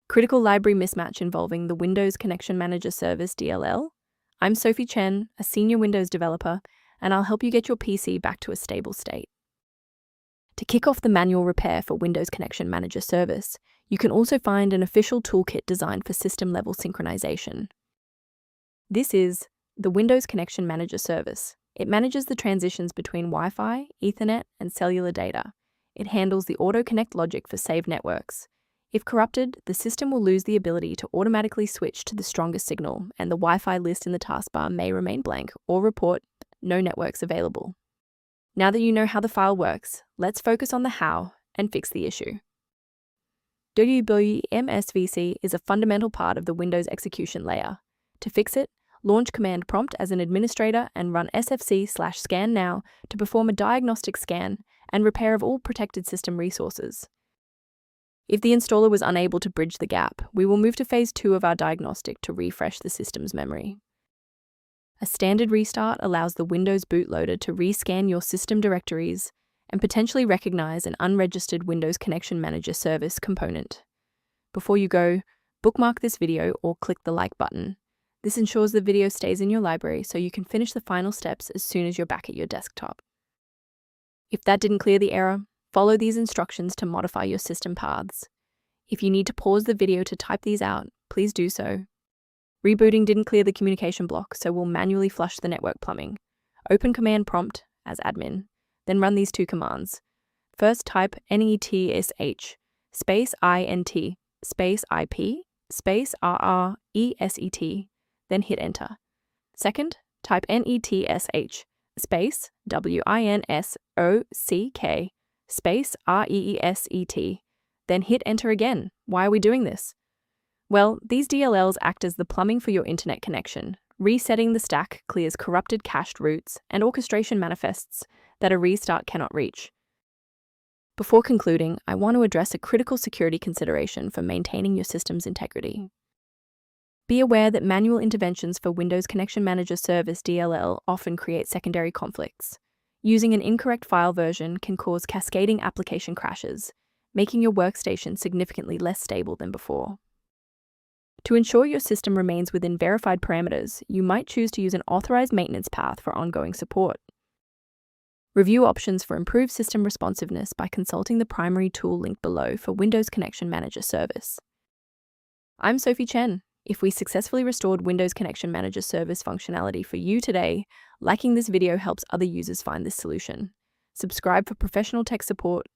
Critical library mismatch involving the Windows Connection Manager Service DLL. I'm Sophie Chen, a senior Windows developer, and I'll help you get your PC back to a stable state. To kick off the manual repair for Windows Connection Manager Service, you can also find an official toolkit designed for system-level synchronization. This is the Windows Connection Manager Service. It manages the transitions between Wi-Fi, Ethernet, and cellular data. It handles the auto-connect logic for saved networks. If corrupted, the system will lose the ability to automatically switch to the strongest signal, and the Wi-Fi list in the taskbar may remain blank or report no networks available. Now that you know how the file works, let's focus on the how and fix the issue. Wcmsvc is a fundamental part of the Windows execution layer. To fix it, launch Command Prompt as an administrator and run sfc/scan now to perform a diagnostic scan and repair of all protected system resources. If the installer was unable to bridge the gap, we will move to phase 2 of our diagnostic to refresh the system's memory. A standard restart allows the Windows bootloader to rescan your system directories and potentially recognize an unregistered Windows Connection Manager Service component. Before you go, bookmark this video or click the like button. This ensures the video stays in your library so you can finish the final steps as soon as you're back at your desktop. If that didn't clear the error, follow these instructions to modify your system paths. If you need to pause the video to type these out, please do so. Rebooting didn't clear the communication block, so we'll manually flush the network plumbing. Open Command Prompt as admin, then run these 2 commands. First, type netsh space int space ip space rreset, then hit enter. Second, type netsh space winsock space reset, then hit enter again. Why are we doing this? Well, these DLLs act as the plumbing for your internet connection. Resetting the stack clears corrupted cached routes and orchestration manifests that a restart cannot reach. Before concluding, I want to address a critical security consideration for maintaining your system's integrity. Be aware that manual interventions for Windows Connection Manager Service DLL often create secondary conflicts. Using an incorrect file version can cause cascading application crashes, making your workstation significantly less stable than before. To ensure your system remains within verified parameters, you might choose to use an authorized maintenance path for ongoing support. Review options for improved system responsiveness by consulting the primary tool linked below for Windows Connection Manager Service. I'm Sophie Chen. If we successfully restored Windows Connection Manager Service functionality for you today, liking this video helps other users find this solution. Subscribe for professional tech support